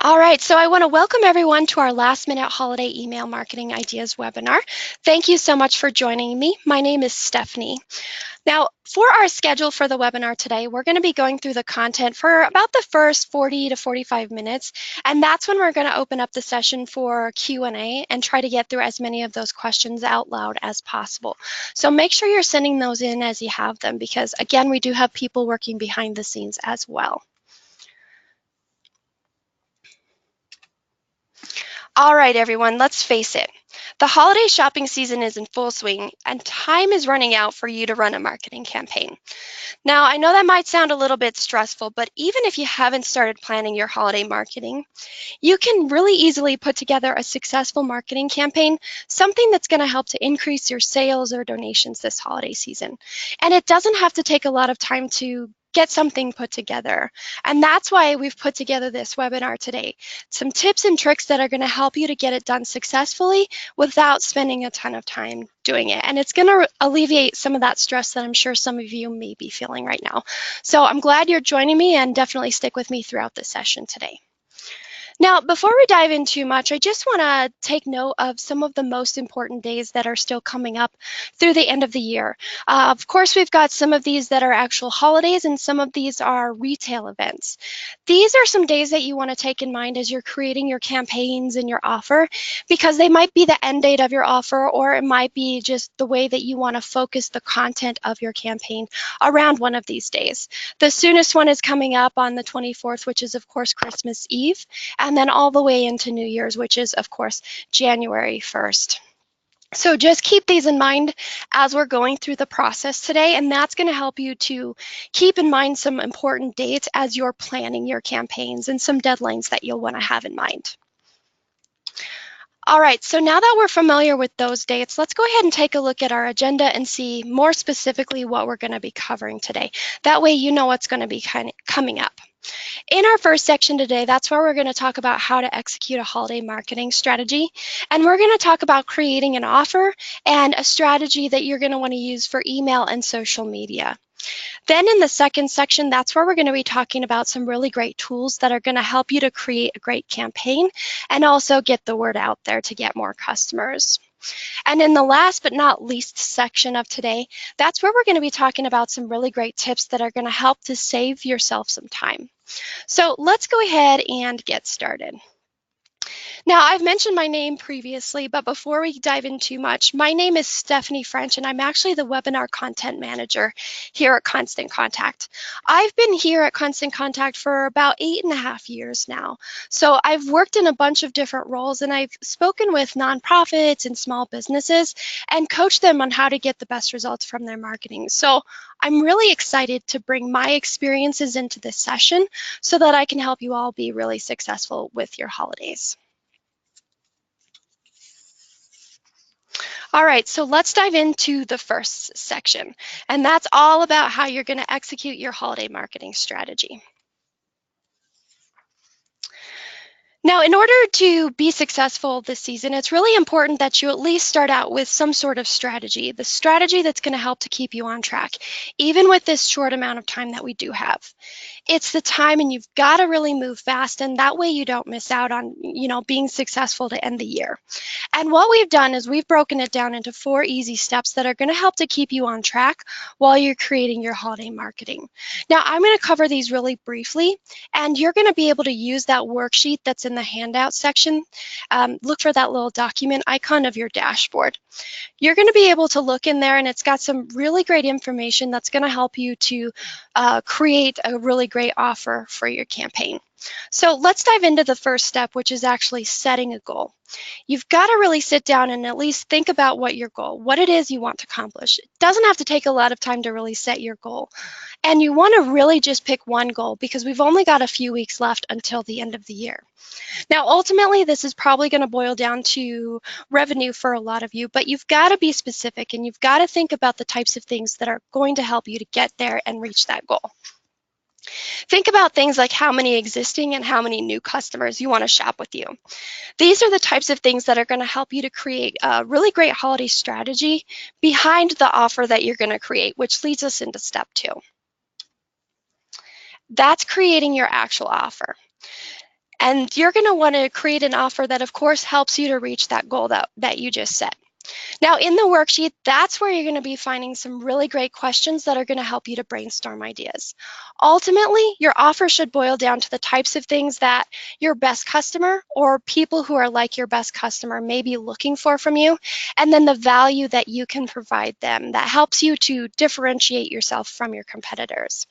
All right, so I want to welcome everyone to our last minute holiday email marketing ideas webinar. Thank you so much for joining me. My name is Stephanie. Now, for our schedule for the webinar today, we're going to be going through the content for about the first 40 to 45 minutes, and that's when we're going to open up the session for Q&A and try to get through as many of those questions out loud as possible. So make sure you're sending those in as you have them because, again, we do have people working behind the scenes as well. All right, everyone, let's face it. The holiday shopping season is in full swing and time is running out for you to run a marketing campaign. Now, I know that might sound a little bit stressful, but even if you haven't started planning your holiday marketing, you can really easily put together a successful marketing campaign, something that's going to help to increase your sales or donations this holiday season. And it doesn't have to take a lot of time to get something put together. And that's why we've put together this webinar today. Some tips and tricks that are going to help you to get it done successfully without spending a ton of time doing it. And it's going to alleviate some of that stress that I'm sure some of you may be feeling right now. So I'm glad you're joining me and definitely stick with me throughout the session today. Now, before we dive in too much, I just want to take note of some of the most important days that are still coming up through the end of the year. Of course, we've got some of these that are actual holidays and some of these are retail events. These are some days that you want to take in mind as you're creating your campaigns and your offer because they might be the end date of your offer or it might be just the way that you want to focus the content of your campaign around one of these days. The soonest one is coming up on the 24th, which is, of course, Christmas Eve, and then all the way into New Year's, which is, of course, January 1st. So just keep these in mind as we're going through the process today, and that's going to help you to keep in mind some important dates as you're planning your campaigns and some deadlines that you'll want to have in mind. All right, so now that we're familiar with those dates, let's go ahead and take a look at our agenda and see more specifically what we're going to be covering today. That way you know what's going to be coming up. In our first section today, that's where we're going to talk about how to execute a holiday marketing strategy. And we're going to talk about creating an offer and a strategy that you're going to want to use for email and social media. Then in the second section, that's where we're going to be talking about some really great tools that are going to help you to create a great campaign and also get the word out there to get more customers. And in the last but not least section of today, that's where we're going to be talking about some really great tips that are going to help to save yourself some time. So let's go ahead and get started. Now, I've mentioned my name previously, but before we dive in too much, my name is Stephanie French, and I'm actually the webinar content manager here at Constant Contact. I've been here at Constant Contact for about 8.5 years now. So I've worked in a bunch of different roles, and I've spoken with nonprofits and small businesses and coached them on how to get the best results from their marketing. So I'm really excited to bring my experiences into this session so that I can help you all be really successful with your holidays. All right, so let's dive into the first section, and that's all about how you're going to execute your holiday marketing strategy. Now, in order to be successful this season, it's really important that you at least start out with some sort of strategy, the strategy that's going to help to keep you on track, even with this short amount of time that we do have. It's the time and you've got to really move fast, and that way you don't miss out on, being successful to end the year. And what we've done is we've broken it down into 4 easy steps that are going to help to keep you on track while you're creating your holiday marketing. Now, I'm going to cover these really briefly, and you're going to be able to use that worksheet that's in the handout section. Look for that little document icon of your dashboard. You're going to be able to look in there, and it's got some really great information that's going to help you to create a really great offer for your campaign. So let's dive into the first step, which is actually setting a goal. You've got to really sit down and at least think about what it is you want to accomplish. It doesn't have to take a lot of time to really set your goal. And you want to really just pick one goal because we've only got a few weeks left until the end of the year. Now, ultimately, this is probably going to boil down to revenue for a lot of you, but you've got to be specific and you've got to think about the types of things that are going to help you to get there and reach that goal. Think about things like how many existing and how many new customers you want to shop with you. These are the types of things that are going to help you to create a really great holiday strategy behind the offer that you're going to create, which leads us into step 2. That's creating your actual offer. And you're going to want to create an offer that, of course, helps you to reach that goal that you just set. Now, in the worksheet, that's where you're going to be finding some really great questions that are going to help you to brainstorm ideas. Ultimately, your offer should boil down to the types of things that your best customer or people who are like your best customer may be looking for from you, and then the value that you can provide them that helps you to differentiate yourself from your competitors.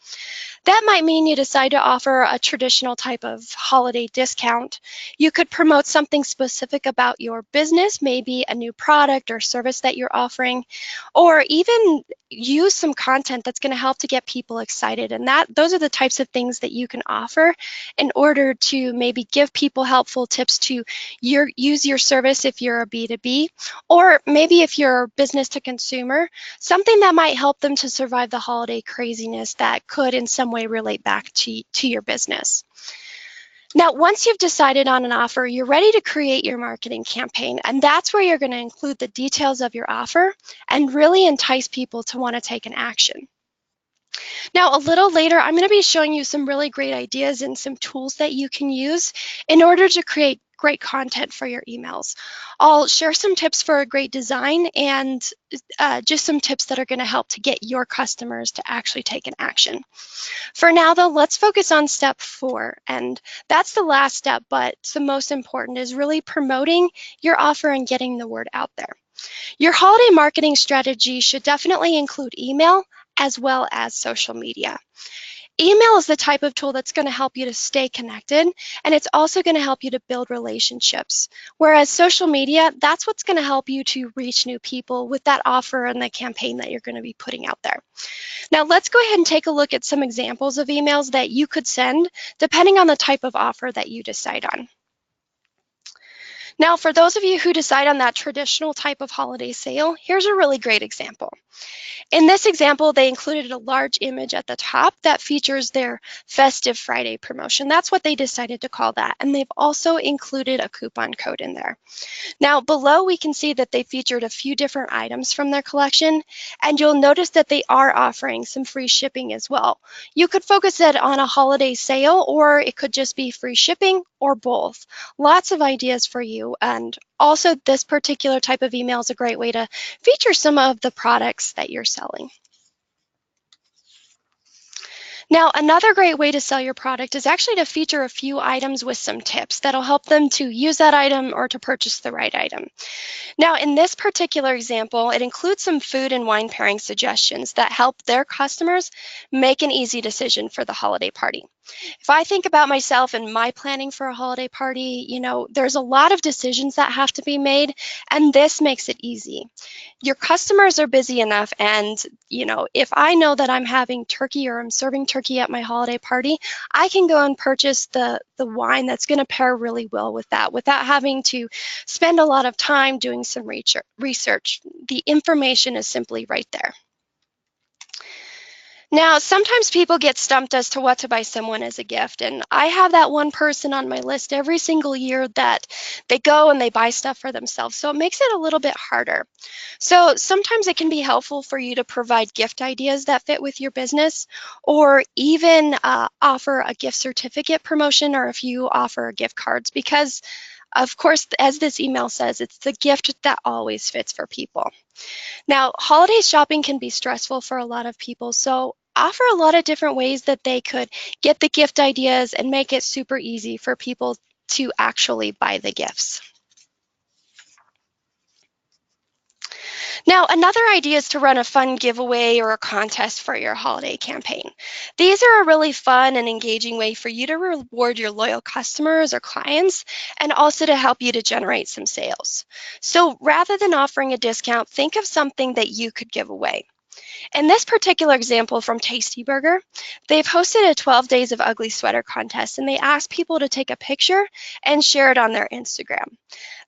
That might mean you decide to offer a traditional type of holiday discount. You could promote something specific about your business, maybe a new product or service that you're offering, or even use some content that's going to help to get people excited. And those are the types of things that you can offer in order to maybe give people helpful tips to use your service if you're a B2B, or maybe if you're business to consumer, something that might help them to survive the holiday craziness that could in some way relate back to your business. Now, once you've decided on an offer, you're ready to create your marketing campaign, and that's where you're going to include the details of your offer and really entice people to want to take an action. Now, a little later, I'm going to be showing you some really great ideas and some tools that you can use in order to create great content for your emails. I'll share some tips for a great design and just some tips that are going to help to get your customers to actually take an action. For now, though, let's focus on step 4, and that's the last step, but it's the most important, is really promoting your offer and getting the word out there. Your holiday marketing strategy should definitely include email as well as social media. Email is the type of tool that's going to help you to stay connected, and it's also going to help you to build relationships. Whereas social media, that's what's going to help you to reach new people with that offer and the campaign that you're going to be putting out there. Now, let's go ahead and take a look at some examples of emails that you could send depending on the type of offer that you decide on. Now, for those of you who decide on that traditional type of holiday sale, here's a really great example. In this example, they included a large image at the top that features their Festive Friday promotion. That's what they decided to call that. And they've also included a coupon code in there. Now, below we can see that they featured a few different items from their collection, and you'll notice that they are offering some free shipping as well. You could focus it on a holiday sale, or it could just be free shipping, or both. Lots of ideas for you, and also this particular type of email is a great way to feature some of the products that you're selling. Now, another great way to sell your product is actually to feature a few items with some tips that'll help them to use that item or to purchase the right item. Now, in this particular example, it includes some food and wine pairing suggestions that help their customers make an easy decision for the holiday party. If I think about myself and my planning for a holiday party, there's a lot of decisions that have to be made, and this makes it easy. Your customers are busy enough, and if I know that I'm having turkey or I'm serving turkey at my holiday party, I can go and purchase the wine that's going to pair really well with that without having to spend a lot of time doing some research. The information is simply right there. Now, sometimes people get stumped as to what to buy someone as a gift, and I have that one person on my list every single year that they go and they buy stuff for themselves, so it makes it a little bit harder. So sometimes it can be helpful for you to provide gift ideas that fit with your business, or even offer a gift certificate promotion, or if you offer gift cards, because of course, as this email says, it's the gift that always fits for people. Now, holiday shopping can be stressful for a lot of people, so offer a lot of different ways that they could get the gift ideas and make it super easy for people to actually buy the gifts. Now, another idea is to run a fun giveaway or a contest for your holiday campaign. These are a really fun and engaging way for you to reward your loyal customers or clients, and also to help you to generate some sales. So rather than offering a discount, think of something that you could give away. In this particular example from Tasty Burger, they've hosted a 12 Days of Ugly Sweater contest, and they asked people to take a picture and share it on their Instagram.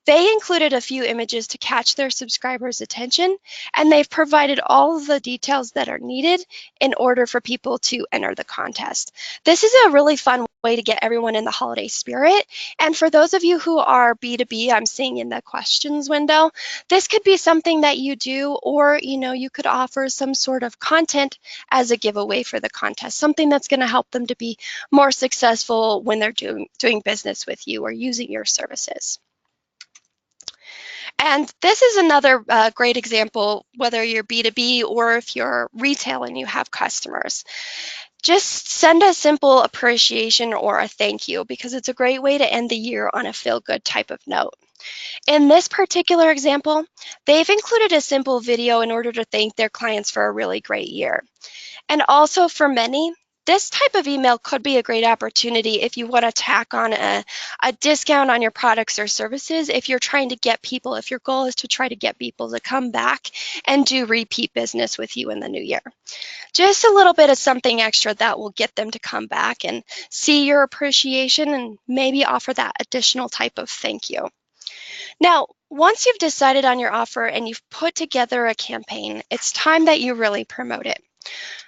They included a few images to catch their subscribers' attention, and they've provided all of the details that are needed in order for people to enter the contest. This is a really fun way to get everyone in the holiday spirit. And for those of you who are B2B, I'm seeing in the questions window, this could be something that you do, or you could offer some sort of content as a giveaway for the contest, something that's going to help them to be more successful when they're doing business with you or using your services. And this is another great example, whether you're B2B or if you're retail and you have customers. Just send a simple appreciation or a thank you, because it's a great way to end the year on a feel-good type of note. In this particular example, they've included a simple video in order to thank their clients for a really great year. And also for many, this type of email could be a great opportunity if you want to tack on a discount on your products or services, if you're trying to get people, if your goal is to try to get people to come back and do repeat business with you in the new year. Just a little bit of something extra that will get them to come back and see your appreciation and maybe offer that additional type of thank you. Now, once you've decided on your offer and you've put together a campaign, it's time that you really promote it.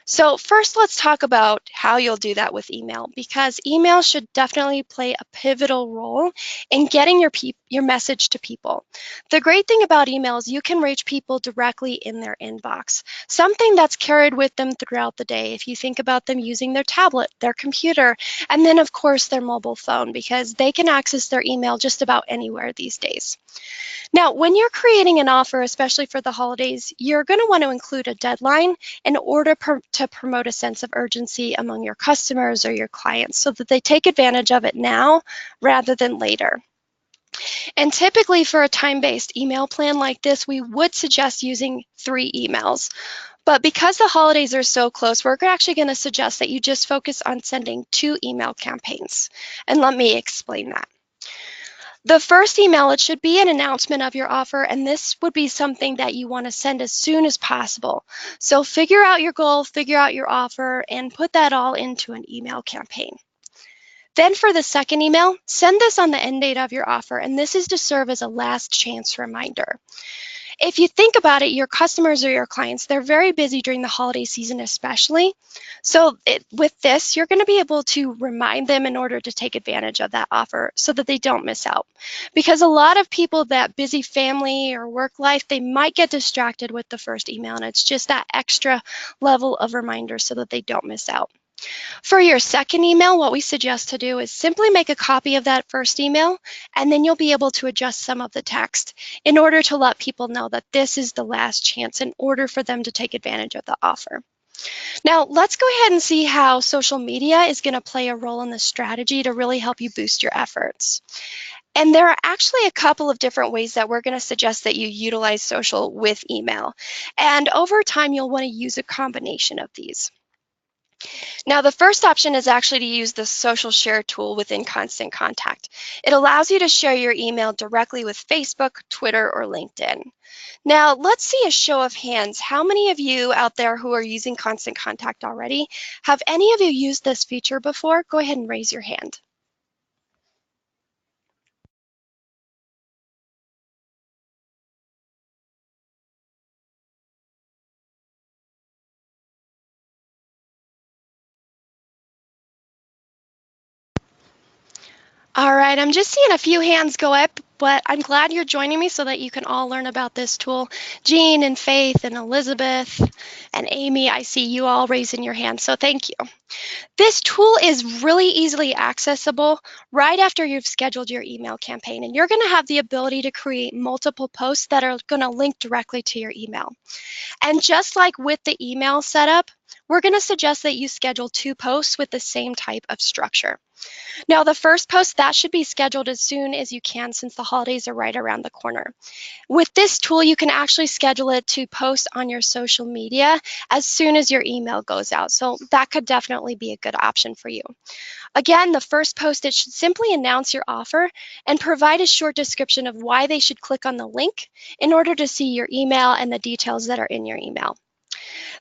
So first, let's talk about how you'll do that with email, because email should definitely play a pivotal role in getting your message to people. The great thing about email is you can reach people directly in their inbox, something that's carried with them throughout the day. If you think about them using their tablet, their computer, and then of course their mobile phone, because they can access their email just about anywhere these days. Now, when you're creating an offer, especially for the holidays, you're going to want to include a deadline in order to promote a sense of urgency among your customers or your clients so that they take advantage of it now rather than later. And typically for a time-based email plan like this, we would suggest using 3 emails. But because the holidays are so close, we're actually going to suggest that you just focus on sending 2 email campaigns. And let me explain that. The first email, it should be an announcement of your offer, and this would be something that you want to send as soon as possible. So figure out your goal, figure out your offer, and put that all into an email campaign. Then for the second email, send this on the end date of your offer, and this is to serve as a last chance reminder. If you think about it, your customers or your clients, they're very busy during the holiday season especially. So with this, you're going to be able to remind them in order to take advantage of that offer so that they don't miss out. Because a lot of people, that busy family or work life, they might get distracted with the first email, and it's just that extra level of reminder so that they don't miss out. For your second email, what we suggest to do is simply make a copy of that first email, and then you'll be able to adjust some of the text in order to let people know that this is the last chance in order for them to take advantage of the offer. Now, let's go ahead and see how social media is going to play a role in this strategy to really help you boost your efforts. And there are actually a couple of different ways that we're going to suggest that you utilize social with email. And over time, you'll want to use a combination of these. Now, the first option is actually to use the social share tool within Constant Contact. It allows you to share your email directly with Facebook, Twitter, or LinkedIn. Now, let's see a show of hands. How many of you out there who are using Constant Contact already? Have any of you used this feature before? Go ahead and raise your hand. All right, I'm just seeing a few hands go up, but I'm glad you're joining me so that you can all learn about this tool. Jean and Faith and Elizabeth and Amy, I see you all raising your hands, so thank you. This tool is really easily accessible right after you've scheduled your email campaign, and you're going to have the ability to create multiple posts that are going to link directly to your email. And just like with the email setup, we're going to suggest that you schedule 2 posts with the same type of structure. Now, the first post, that should be scheduled as soon as you can since the holidays are right around the corner. With this tool, you can actually schedule it to post on your social media as soon as your email goes out. So that could definitely be a good option for you. Again, the first post, it should simply announce your offer and provide a short description of why they should click on the link in order to see your email and the details that are in your email.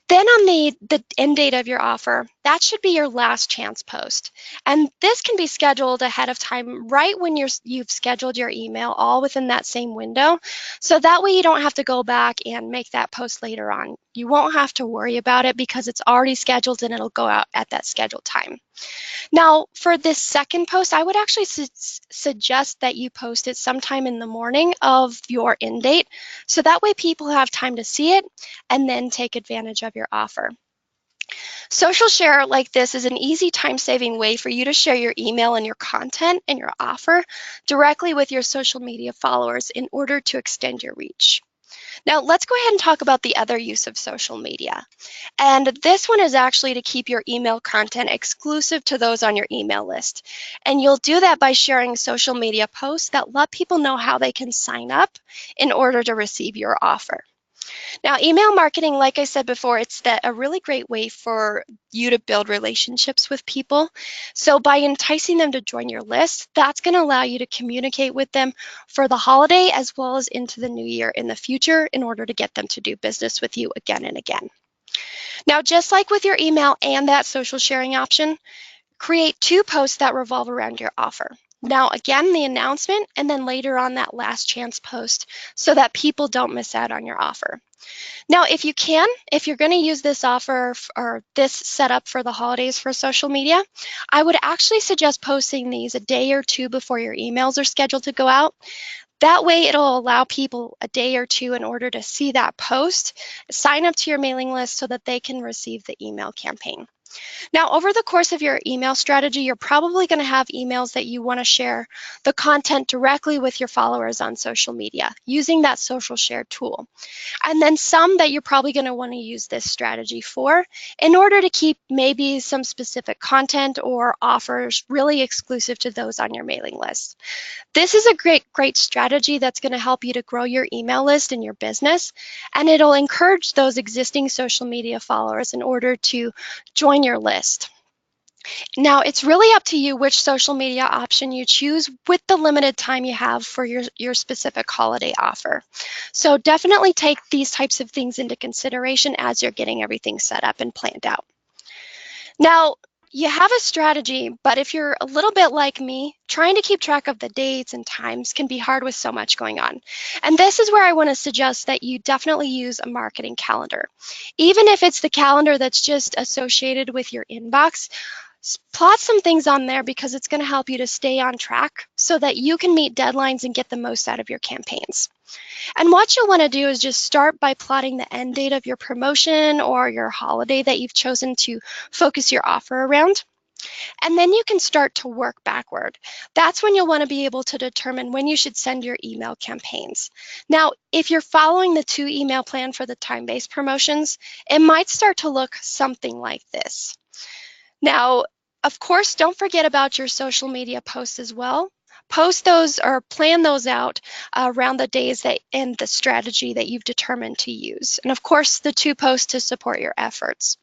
Then on the end date of your offer, that should be your last chance post. And this can be scheduled ahead of time, right when you've scheduled your email, all within that same window. So that way you don't have to go back and make that post later on. You won't have to worry about it because it's already scheduled and it'll go out at that scheduled time. Now, for this second post, I would actually suggest that you post it sometime in the morning of your end date, so that way people have time to see it and then take advantage of your offer. Social share like this is an easy time-saving way for you to share your email and your content and your offer directly with your social media followers in order to extend your reach. Now, let's go ahead and talk about the other use of social media. And this one is actually to keep your email content exclusive to those on your email list. And you'll do that by sharing social media posts that let people know how they can sign up in order to receive your offer. Now, email marketing, like I said before, it's a really great way for you to build relationships with people. So by enticing them to join your list, that's going to allow you to communicate with them for the holiday as well as into the new year in the future in order to get them to do business with you again and again. Now, just like with your email and that social sharing option, create 2 posts that revolve around your offer. Now, again, the announcement and then later on that last chance post so that people don't miss out on your offer. Now, if you're going to use this offer or this setup for the holidays for social media, I would actually suggest posting these a day or 2 before your emails are scheduled to go out. That way, it'll allow people a day or 2 in order to see that post, sign up to your mailing list so that they can receive the email campaign. Now, over the course of your email strategy, you're probably going to have emails that you want to share the content directly with your followers on social media using that social share tool. And then some that you're probably going to want to use this strategy for in order to keep maybe some specific content or offers really exclusive to those on your mailing list. This is a great strategy that's going to help you to grow your email list and your business, and it'll encourage those existing social media followers in order to join your list. Now, it's really up to you which social media option you choose with the limited time you have for your specific holiday offer. So definitely take these types of things into consideration as you're getting everything set up and planned out. Now, you have a strategy, but if you're a little bit like me, trying to keep track of the dates and times can be hard with so much going on. And this is where I want to suggest that you definitely use a marketing calendar. Even if it's the calendar that's just associated with your inbox, plot some things on there because it's going to help you to stay on track so that you can meet deadlines and get the most out of your campaigns. And what you'll want to do is just start by plotting the end date of your promotion or your holiday that you've chosen to focus your offer around. And then you can start to work backward. That's when you'll want to be able to determine when you should send your email campaigns. Now, if you're following the 2 email plan for the time-based promotions, it might start to look something like this. Now, of course, don't forget about your social media posts as well. Post those or plan those out around the days that and the strategy that you've determined to use. And of course, the 2 posts to support your efforts.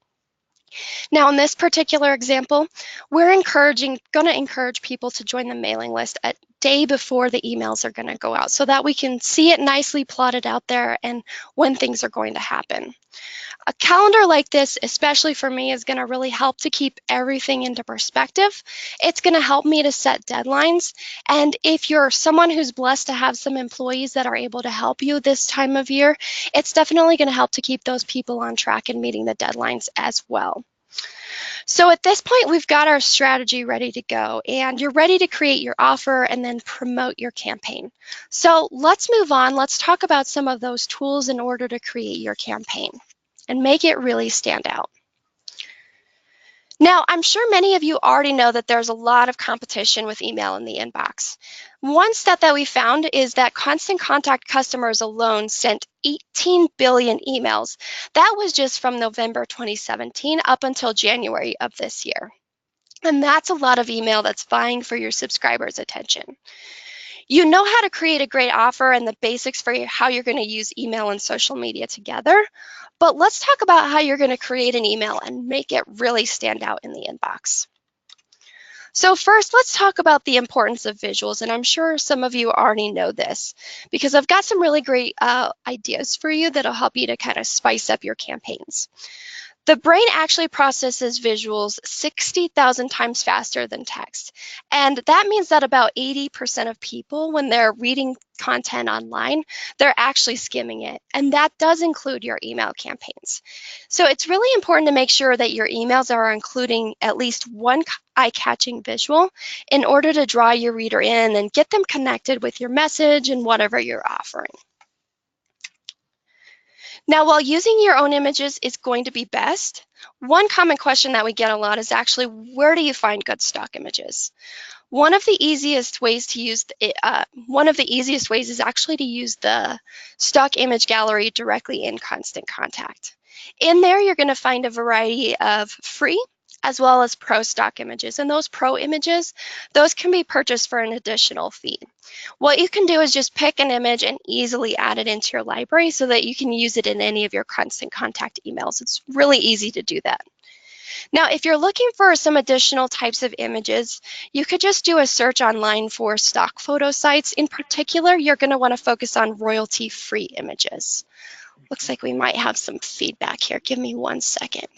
Now, in this particular example, we're going to encourage people to join the mailing list a day before the emails are going to go out so that we can see it nicely plotted out there and when things are going to happen. A calendar like this, especially for me, is going to really help to keep everything into perspective. It's going to help me to set deadlines. And if you're someone who's blessed to have some employees that are able to help you this time of year, it's definitely going to help to keep those people on track and meeting the deadlines as well. So at this point, we've got our strategy ready to go, and you're ready to create your offer and then promote your campaign. So let's move on. Let's talk about some of those tools in order to create your campaign and make it really stand out. Now, I'm sure many of you already know that there's a lot of competition with email in the inbox. One stat that we found is that Constant Contact customers alone sent 18 billion emails. That was just from November 2017 up until January of this year. And that's a lot of email that's vying for your subscribers' attention. You know how to create a great offer and the basics for how you're going to use email and social media together, but let's talk about how you're going to create an email and make it really stand out in the inbox. So first, let's talk about the importance of visuals, and I'm sure some of you already know this because I've got some really great ideas for you that'll help you to kind of spice up your campaigns. The brain actually processes visuals 60,000 times faster than text. And that means that about 80% of people, when they're reading content online, they're actually skimming it. And that does include your email campaigns. So it's really important to make sure that your emails are including at least one eye-catching visual in order to draw your reader in and get them connected with your message and whatever you're offering. Now, while using your own images is going to be best, one common question that we get a lot is actually, where do you find good stock images? One of the easiest ways is actually to use the stock image gallery directly in Constant Contact. In there, you're going to find a variety of free as well as pro stock images. And those pro images, those can be purchased for an additional fee. What you can do is just pick an image and easily add it into your library so that you can use it in any of your Constant Contact emails. It's really easy to do that. Now, if you're looking for some additional types of images, you could just do a search online for stock photo sites. In particular, you're going to want to focus on royalty-free images. Looks like we might have some feedback here. Give me 1 second.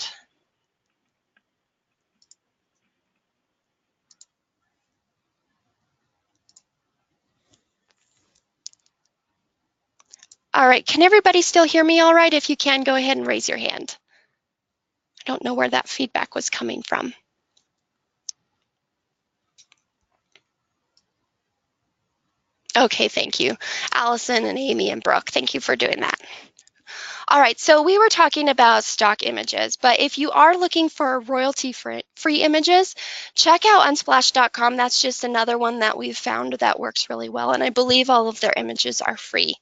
All right, can everybody still hear me all right? If you can, go ahead and raise your hand. I don't know where that feedback was coming from. Okay, thank you. Allison and Amy and Brooke, thank you for doing that. All right, so we were talking about stock images, but if you are looking for royalty-free images, check out Unsplash.com. That's just another one that we've found that works really well, and I believe all of their images are free.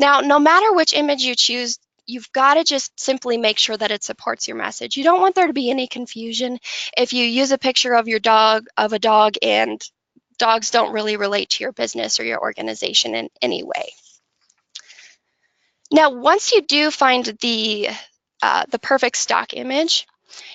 Now, no matter which image you choose, you've got to just simply make sure that it supports your message. You don't want there to be any confusion if you use a picture of your dog, and dogs don't really relate to your business or your organization in any way. Now, once you do find the perfect stock image,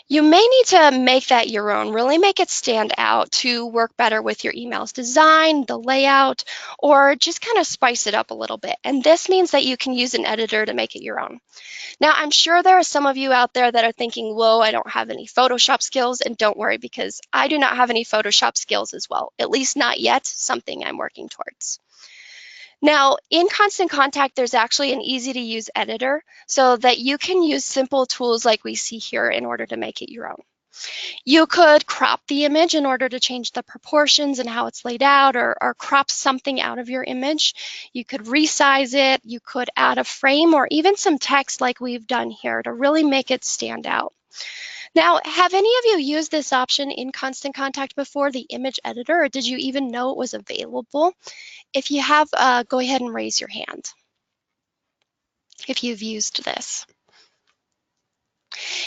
you may need to make that your own, really make it stand out to work better with your email's design, the layout, or just kind of spice it up a little bit. And this means that you can use an editor to make it your own. Now, I'm sure there are some of you out there that are thinking, whoa, I don't have any Photoshop skills, and don't worry, because I do not have any Photoshop skills as well, at least not yet, something I'm working towards. Now, in Constant Contact, there's actually an easy-to-use editor so that you can use simple tools like we see here in order to make it your own. You could crop the image in order to change the proportions and how it's laid out, or crop something out of your image. You could resize it, you could add a frame or even some text like we've done here to really make it stand out. Now, have any of you used this option in Constant Contact before, the image editor, or did you even know it was available? If you have, go ahead and raise your hand if you've used this.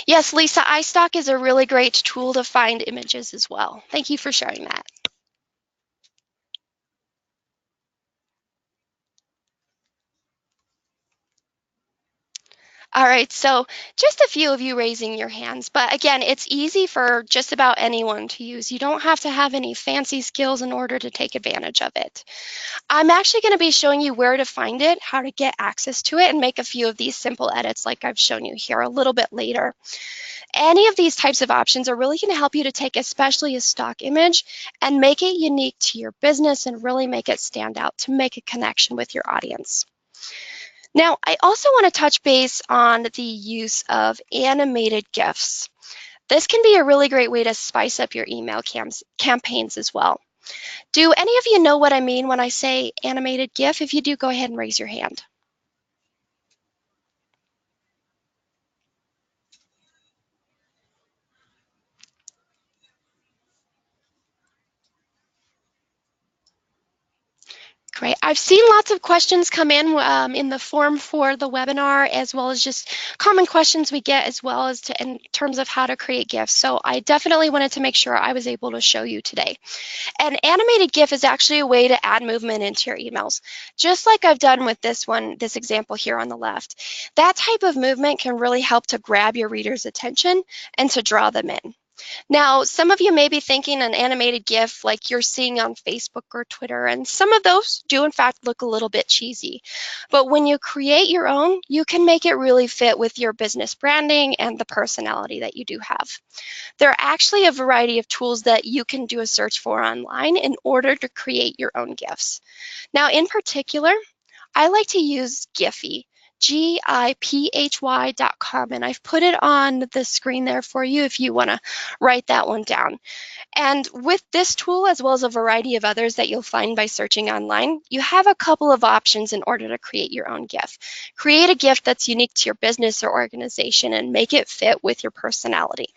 Yes, Lisa, iStock is a really great tool to find images as well. Thank you for sharing that. All right, so just a few of you raising your hands, but again, it's easy for just about anyone to use. You don't have to have any fancy skills in order to take advantage of it. I'm actually going to be showing you where to find it, how to get access to it, and make a few of these simple edits like I've shown you here a little bit later. Any of these types of options are really going to help you to take especially a stock image and make it unique to your business and really make it stand out to make a connection with your audience. Now, I also want to touch base on the use of animated GIFs. This can be a really great way to spice up your email campaigns as well. Do any of you know what I mean when I say animated GIF? If you do, go ahead and raise your hand. Great. I've seen lots of questions come in the form for the webinar, as well as just common questions we get as well as in terms of how to create GIFs. So I definitely wanted to make sure I was able to show you today. An animated GIF is actually a way to add movement into your emails, just like I've done with this example here on the left. That type of movement can really help to grab your reader's attention and to draw them in. Now, some of you may be thinking an animated GIF like you're seeing on Facebook or Twitter, and some of those do in fact look a little bit cheesy. But when you create your own, you can make it really fit with your business branding and the personality that you do have. There are actually a variety of tools that you can do a search for online in order to create your own GIFs. Now, in particular, I like to use Giphy, GIPHY.com, and I've put it on the screen there for you if you want to write that one down. And with this tool, as well as a variety of others that you'll find by searching online, you have a couple of options in order to create your own GIF. Create a GIF that's unique to your business or organization and make it fit with your personality.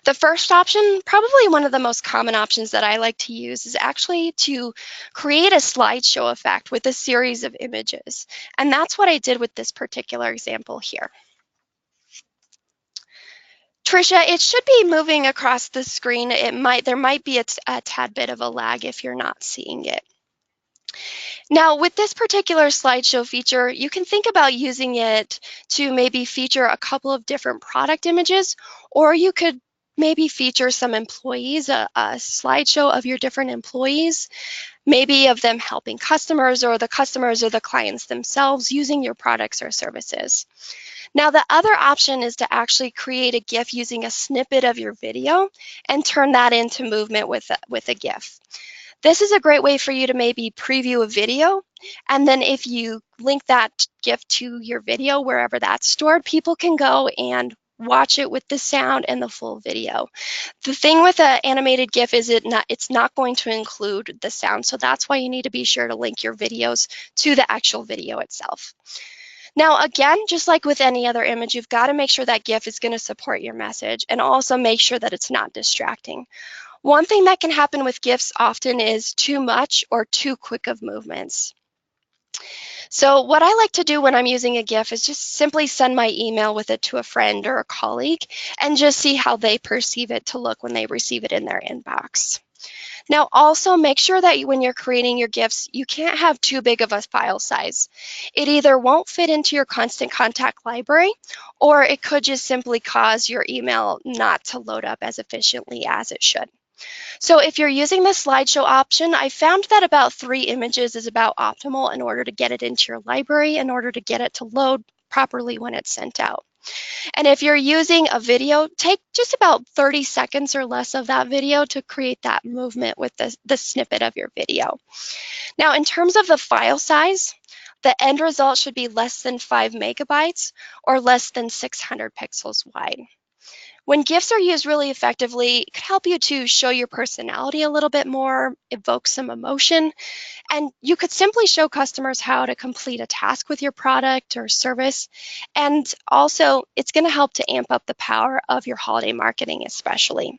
The first option, probably one of the most common options that I like to use, is actually to create a slideshow effect with a series of images. And that's what I did with this particular example here. Trisha, it should be moving across the screen. There might be a tad bit of a lag if you're not seeing it. Now, with this particular slideshow feature, you can think about using it to maybe feature a couple of different product images, or you could maybe feature some employees, a slideshow of your different employees, maybe of them helping customers or the customers or the clients themselves using your products or services. Now, the other option is to actually create a GIF using a snippet of your video and turn that into movement with a GIF. This is a great way for you to maybe preview a video, and then if you link that GIF to your video, wherever that's stored, people can go and watch it with the sound and the full video. The thing with an animated GIF is it's not going to include the sound, so that's why you need to be sure to link your videos to the actual video itself. Now, again, just like with any other image, you've got to make sure that GIF is going to support your message and also make sure that it's not distracting. One thing that can happen with GIFs often is too much or too quick of movements. So what I like to do when I'm using a GIF is just simply send my email with it to a friend or a colleague and just see how they perceive it to look when they receive it in their inbox. Now, also make sure that when you're creating your GIFs, you can't have too big of a file size. It either won't fit into your Constant Contact library, or it could just simply cause your email not to load up as efficiently as it should. So if you're using the slideshow option, I found that about 3 images is about optimal in order to get it into your library, in order to get it to load properly when it's sent out. And if you're using a video, take just about 30 seconds or less of that video to create that movement with the snippet of your video. Now, in terms of the file size, the end result should be less than 5 megabytes or less than 600 pixels wide. When GIFs are used really effectively, it can help you to show your personality a little bit more, evoke some emotion, and you could simply show customers how to complete a task with your product or service. And also, it's going to help to amp up the power of your holiday marketing especially.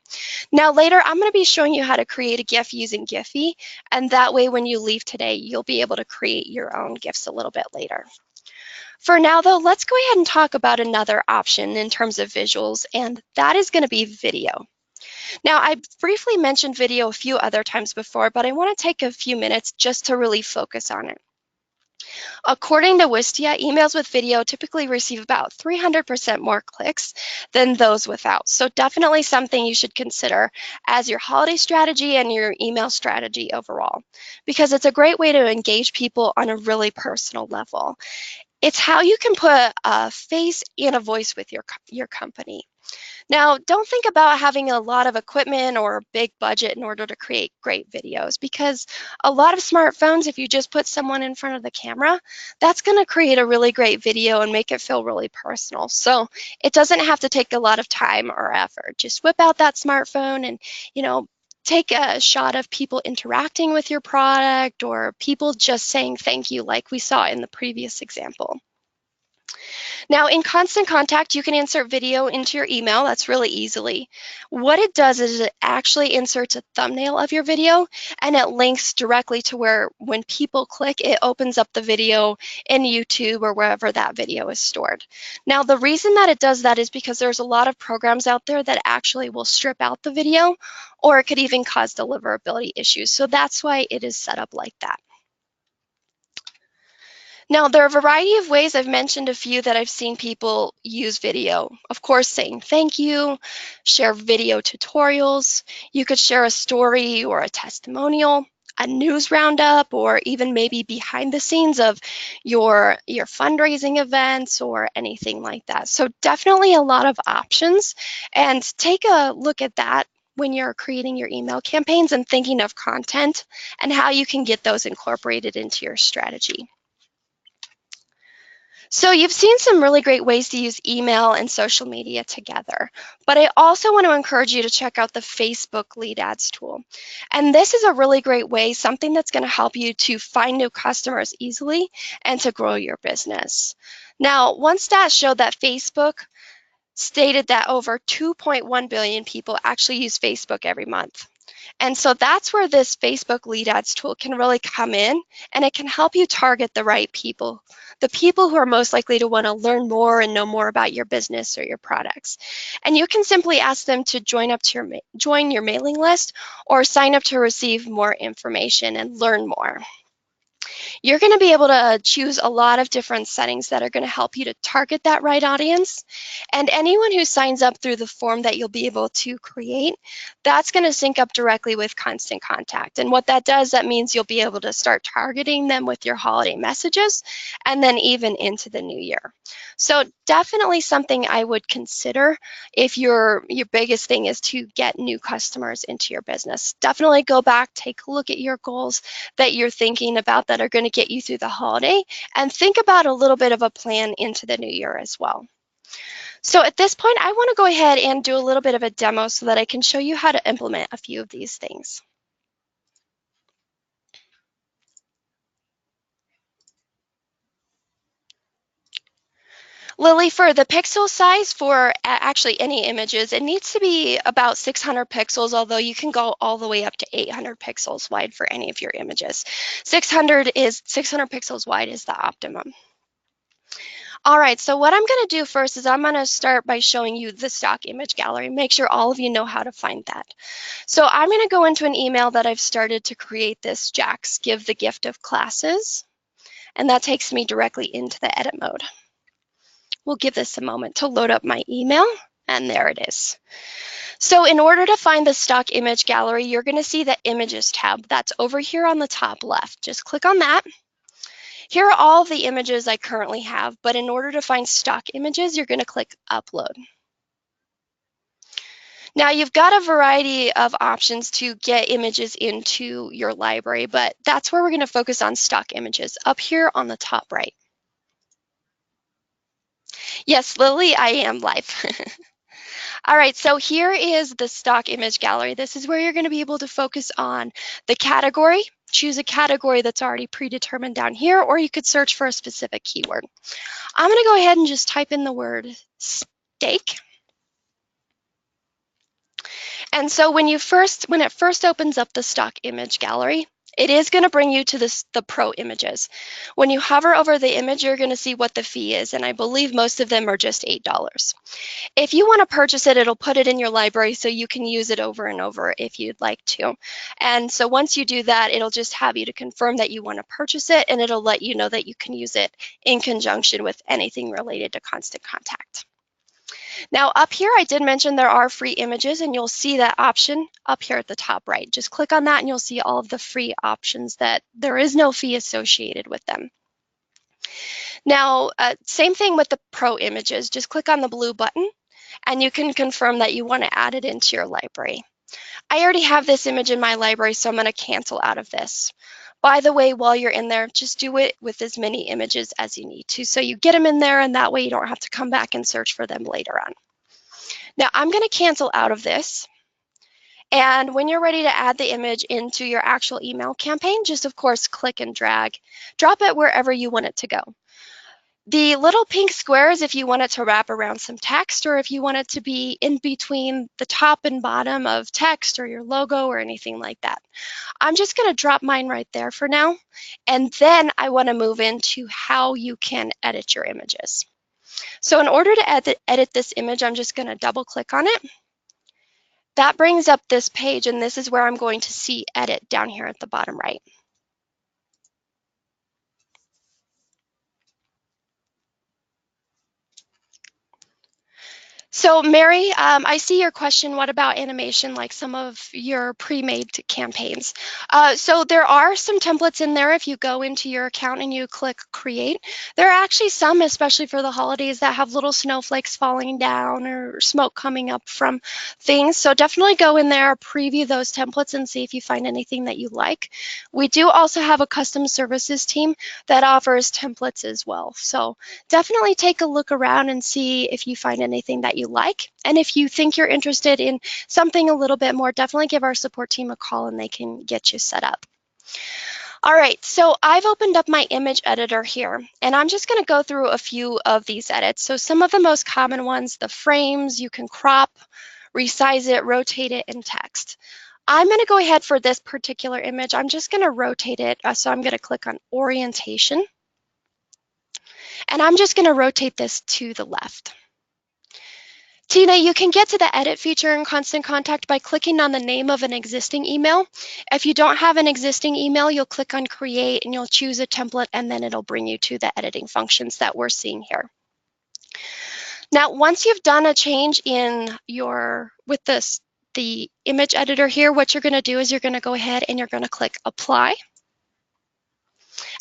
Now, later, I'm going to be showing you how to create a GIF using Giphy, and that way when you leave today, you'll be able to create your own GIFs a little bit later. For now, though, let's go ahead and talk about another option in terms of visuals, and that is going to be video. Now, I briefly mentioned video a few other times before, but I want to take a few minutes just to really focus on it. According to Wistia, emails with video typically receive about 300% more clicks than those without. So definitely something you should consider as your holiday strategy and your email strategy overall, because it's a great way to engage people on a really personal level. It's how you can put a face and a voice with your company. Now, don't think about having a lot of equipment or a big budget in order to create great videos, because a lot of smartphones, if you just put someone in front of the camera, that's going to create a really great video and make it feel really personal. So it doesn't have to take a lot of time or effort. Just whip out that smartphone and, take a shot of people interacting with your product or people just saying thank you like we saw in the previous example. Now, in Constant Contact, you can insert video into your email. That's really easily. What it does is it actually inserts a thumbnail of your video, and it links directly to where when people click, it opens up the video in YouTube or wherever that video is stored. Now, the reason that it does that is because there's a lot of programs out there that actually will strip out the video, or it could even cause deliverability issues. So that's why it is set up like that. Now, there are a variety of ways. I've mentioned a few that I've seen people use video. Of course, saying thank you, share video tutorials. You could share a story or a testimonial, a news roundup, or even maybe behind the scenes of your fundraising events or anything like that. So definitely a lot of options. And take a look at that when you're creating your email campaigns and thinking of content and how you can get those incorporated into your strategy. So you've seen some really great ways to use email and social media together, but I also want to encourage you to check out the Facebook Lead Ads tool. And this is a really great way, something that's going to help you to find new customers easily and to grow your business. Now, one stat showed that Facebook stated that over 2.1 billion people actually use Facebook every month. And so that's where this Facebook Lead Ads tool can really come in, and it can help you target the right people, the people who are most likely to want to learn more and know more about your business or your products. And you can simply ask them to join your mailing list or sign up to receive more information and learn more. You're going to be able to choose a lot of different settings that are going to help you to target that right audience. And anyone who signs up through the form that you'll be able to create, that's going to sync up directly with Constant Contact. And what that does, that means you'll be able to start targeting them with your holiday messages and then even into the new year. So definitely something I would consider if your biggest thing is to get new customers into your business. Definitely go back, take a look at your goals that you're thinking about that are going to get you through the holiday, and think about a little bit of a plan into the new year as well. So at this point, I want to go ahead and do a little bit of a demo so that I can show you how to implement a few of these things. Lily, for the pixel size for actually any images, it needs to be about 600 pixels, although you can go all the way up to 800 pixels wide for any of your images. 600 pixels wide is the optimum. All right, so what I'm going to do first is I'm going to start by showing you the stock image gallery. Make sure all of you know how to find that. So I'm going to go into an email that I've started to create this Jax Give the Gift of Classes, and that takes me directly into the edit mode. We'll give this a moment to load up my email, and there it is. So in order to find the stock image gallery, you're going to see the Images tab that's over here on the top left. Just click on that. Here are all of the images I currently have, but in order to find stock images, you're going to click Upload. Now you've got a variety of options to get images into your library, but that's where we're going to focus on stock images, up here on the top right. Yes, Lily, I am live. All right, so here is the stock image gallery. This is where you're going to be able to focus on the category. Choose a category that's already predetermined down here, or you could search for a specific keyword. I'm going to go ahead and just type in the word steak. And so when it first opens up the stock image gallery, it is going to bring you to the pro images. When you hover over the image, you're going to see what the fee is, and I believe most of them are just $8. If you want to purchase it, it'll put it in your library so you can use it over and over if you'd like to. And so once you do that, it'll just have you to confirm that you want to purchase it, and it'll let you know that you can use it in conjunction with anything related to Constant Contact. Now up here, I did mention there are free images, and you'll see that option up here at the top right. Just click on that and you'll see all of the free options that there is no fee associated with them. Now, same thing with the pro images. Just click on the blue button and you can confirm that you want to add it into your library. I already have this image in my library, so I'm going to cancel out of this. By the way, while you're in there, just do it with as many images as you need to. So you get them in there, and that way you don't have to come back and search for them later on. Now I'm going to cancel out of this. And when you're ready to add the image into your actual email campaign, just of course click and drag. Drop it wherever you want it to go. The little pink squares if you want it to wrap around some text, or if you want it to be in between the top and bottom of text or your logo or anything like that. I'm just going to drop mine right there for now. And then I want to move into how you can edit your images. So in order to edit this image, I'm just going to double click on it. That brings up this page, and this is where I'm going to see edit down here at the bottom right. So Mary, I see your question. What about animation, like some of your pre-made campaigns? So there are some templates in there. If you go into your account and you click create, there are actually some, especially for the holidays, that have little snowflakes falling down or smoke coming up from things. So definitely go in there, preview those templates and see if you find anything that you like. We do also have a custom services team that offers templates as well. So definitely take a look around and see if you find anything that you like. And if you think you're interested in something a little bit more, definitely give our support team a call and they can get you set up. All right, so I've opened up my image editor here, and I'm just going to go through a few of these edits. So some of the most common ones, the frames, you can crop, resize it, rotate it, and text. I'm going to go ahead for this particular image. I'm just going to rotate it. So I'm going to click on orientation, and I'm just going to rotate this to the left. Tina, you can get to the edit feature in Constant Contact by clicking on the name of an existing email. If you don't have an existing email, you'll click on create and you'll choose a template and then it'll bring you to the editing functions that we're seeing here. Now, once you've done a change in with the image editor here, what you're going to do is you're going to go ahead and you're going to click apply.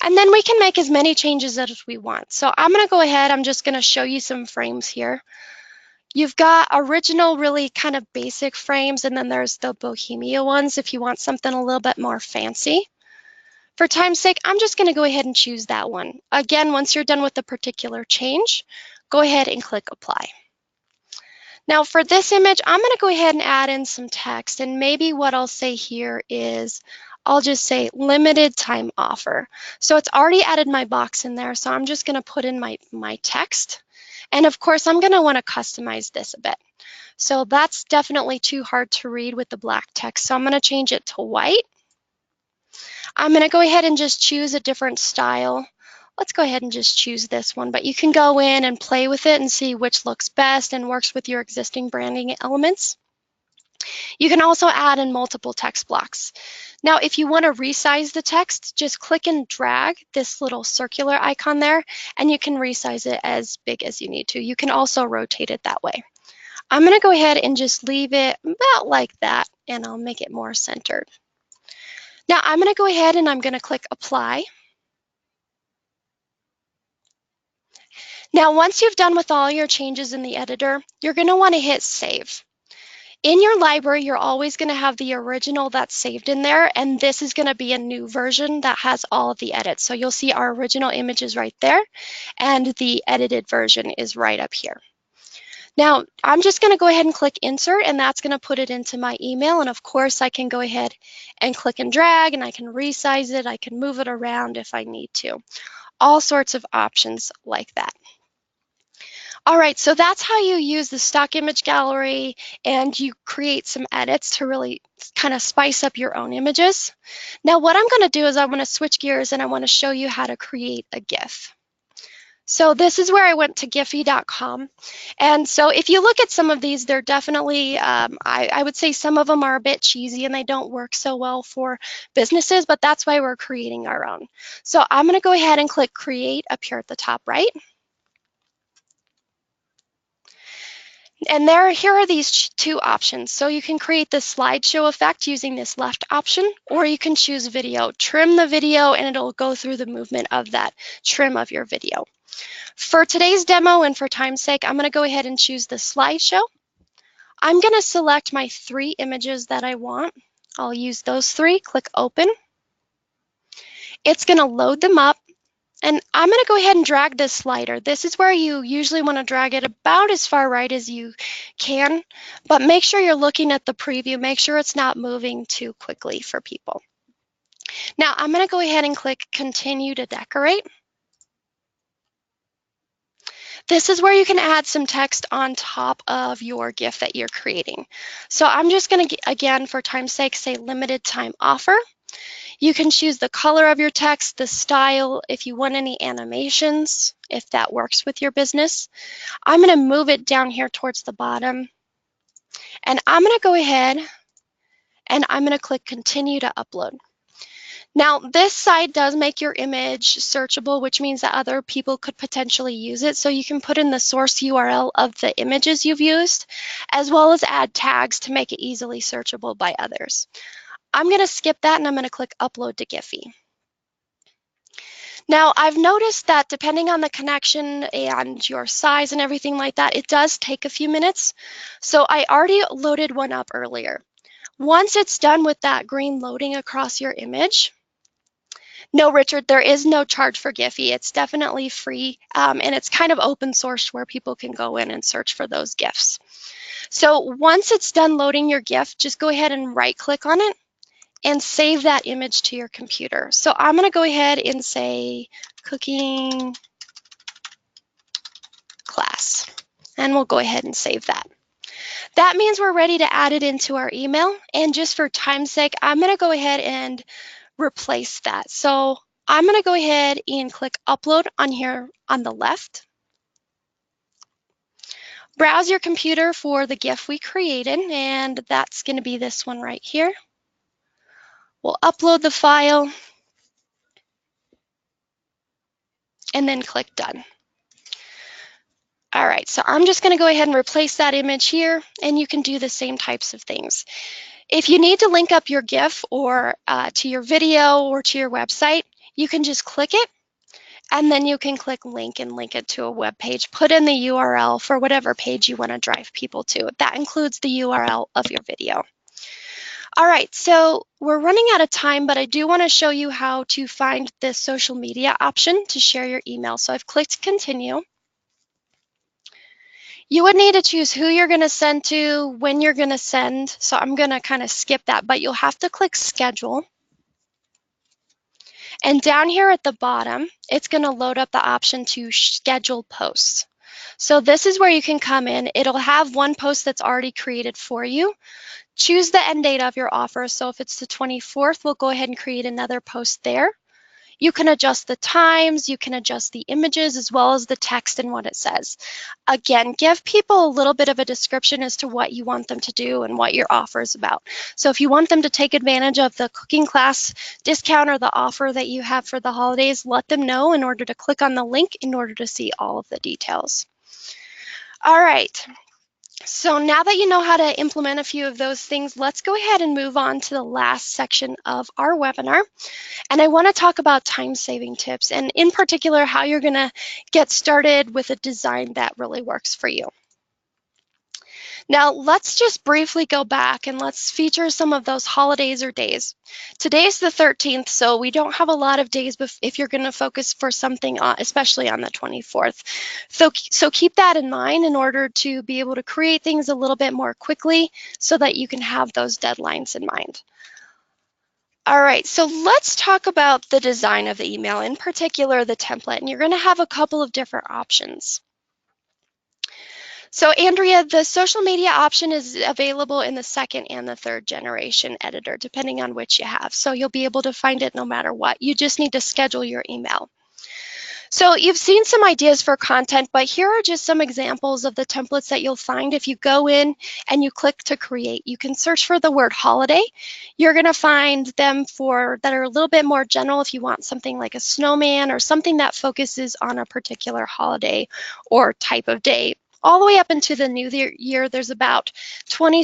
And then we can make as many changes as we want. So I'm going to go ahead, I'm just going to show you some frames here. You've got original, really kind of basic frames, and then there's the Bohemia ones if you want something a little bit more fancy. For time's sake, I'm just going to go ahead and choose that one. Again, once you're done with the particular change, go ahead and click apply. Now for this image, I'm going to go ahead and add in some text, and maybe what I'll say here is I'll just say limited time offer. So it's already added my box in there, so I'm just going to put in my text. And of course, I'm going to want to customize this a bit. So that's definitely too hard to read with the black text. So I'm going to change it to white. I'm going to go ahead and just choose a different style. Let's go ahead and just choose this one, but you can go in and play with it and see which looks best and works with your existing branding elements. You can also add in multiple text blocks. Now, if you want to resize the text, just click and drag this little circular icon there, and you can resize it as big as you need to. You can also rotate it that way. I'm going to go ahead and just leave it about like that, and I'll make it more centered. Now, I'm going to go ahead and I'm going to click apply. Now, once you've done with all your changes in the editor, you're going to want to hit save. In your library, you're always going to have the original that's saved in there, and this is going to be a new version that has all of the edits. So you'll see our original images right there, and the edited version is right up here. Now, I'm just going to go ahead and click insert, and that's going to put it into my email. And of course, I can go ahead and click and drag, and I can resize it. I can move it around if I need to. All sorts of options like that. All right, so that's how you use the stock image gallery and you create some edits to really kind of spice up your own images. Now what I'm going to do is I want to switch gears and I want to show you how to create a GIF. So this is where I went to Giphy.com. And so if you look at some of these, they're definitely, I would say some of them are a bit cheesy and they don't work so well for businesses, but that's why we're creating our own. So I'm going to go ahead and click create up here at the top right. And here are these two options. So you can create the slideshow effect using this left option, or you can choose video. Trim the video and it'll go through the movement of that trim of your video. For today's demo and for time's sake, I'm going to go ahead and choose the slideshow. I'm going to select my 3 images that I want. I'll use those 3, click open. It's going to load them up. And I'm going to go ahead and drag this slider. This is where you usually want to drag it about as far right as you can, but make sure you're looking at the preview. Make sure it's not moving too quickly for people. Now I'm going to go ahead and click continue to decorate. This is where you can add some text on top of your GIF that you're creating. So I'm just going to, again, for time's sake, say limited time offer. You can choose the color of your text, the style, if you want any animations, if that works with your business. I'm going to move it down here towards the bottom. And I'm going to go ahead and I'm going to click continue to upload. Now, this site does make your image searchable, which means that other people could potentially use it. So you can put in the source URL of the images you've used, as well as add tags to make it easily searchable by others. I'm going to skip that and I'm going to click Upload to Giphy. Now, I've noticed that depending on the connection and your size and everything like that, it does take a few minutes. So I already loaded one up earlier. Once it's done with that green loading across your image, no, Richard, there is no charge for Giphy. It's definitely free, and it's kind of open source where people can go in and search for those GIFs. So once it's done loading your GIF, just go ahead and right-click on it and save that image to your computer. So I'm going to go ahead and say cooking class, and we'll go ahead and save that. That means we're ready to add it into our email, and just for time's sake, I'm going to go ahead and replace that. So I'm going to go ahead and click Upload on here on the left. Browse your computer for the GIF we created, and that's going to be this one right here. We'll upload the file and then click Done. All right, so I'm just going to go ahead and replace that image here, and you can do the same types of things. If you need to link up your GIF or to your video or to your website, you can just click it, and then you can click link and link it to a web page. Put in the URL for whatever page you want to drive people to. That includes the URL of your video. All right, so we're running out of time, but I do want to show you how to find this social media option to share your email. So I've clicked continue. You would need to choose who you're going to send to, when you're going to send. So I'm going to kind of skip that, but you'll have to click schedule. And down here at the bottom, it's going to load up the option to schedule posts. So this is where you can come in. It'll have one post that's already created for you. Choose the end date of your offer. So if it's the 24th, we'll go ahead and create another post there. You can adjust the times, you can adjust the images as well as the text and what it says. Again, give people a little bit of a description as to what you want them to do and what your offer is about. So if you want them to take advantage of the cooking class discount or the offer that you have for the holidays, let them know in order to click on the link in order to see all of the details. All right. So now that you know how to implement a few of those things, let's go ahead and move on to the last section of our webinar. And I want to talk about time-saving tips, and in particular, how you're going to get started with a design that really works for you. Now, let's just briefly go back and let's feature some of those holidays or days. Today's the 13th, so we don't have a lot of days if you're going to focus for something, especially on the 24th. So keep that in mind in order to be able to create things a little bit more quickly so that you can have those deadlines in mind. All right, so let's talk about the design of the email, in particular the template, and you're going to have a couple of different options. So Andrea, the social media option is available in the second and the third generation editor, depending on which you have. So you'll be able to find it no matter what. You just need to schedule your email. So you've seen some ideas for content, but here are just some examples of the templates that you'll find if you go in and you click to create. You can search for the word holiday. You're going to find them that are a little bit more general if you want something like a snowman or something that focuses on a particular holiday or type of day. All the way up into the new year, there's about 20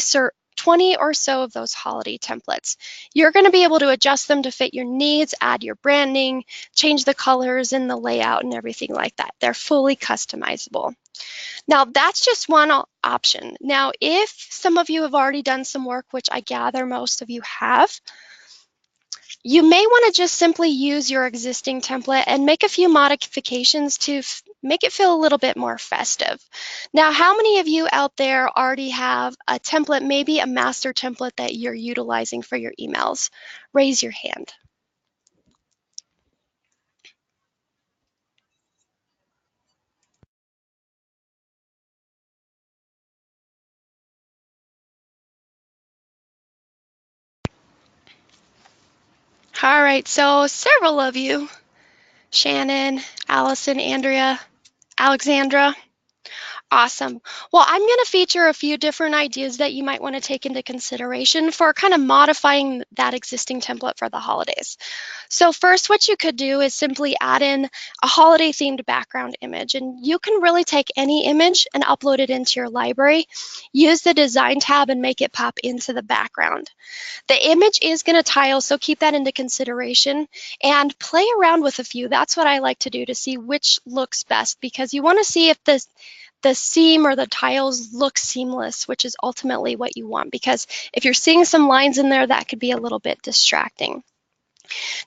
or so of those holiday templates. You're going to be able to adjust them to fit your needs, add your branding, change the colors and the layout and everything like that. They're fully customizable. Now, that's just one option. Now, if some of you have already done some work, which I gather most of you have, you may want to just simply use your existing template and make a few modifications to make it feel a little bit more festive. Now, how many of you out there already have a template, maybe a master template that you're utilizing for your emails? Raise your hand. All right, so several of you, Shannon, Allison, Andrea, Alexandra, Awesome. Well, I'm going to feature a few different ideas that you might want to take into consideration for kind of modifying that existing template for the holidays. So first, what you could do is simply add in a holiday themed background image, and you can really take any image and upload it into your library. Use the design tab and make it pop into the background. The image is going to tile, so keep that into consideration and play around with a few. That's what I like to do to see which looks best, because you want to see if the seam or the tiles look seamless, which is ultimately what you want, because if you're seeing some lines in there, that could be a little bit distracting.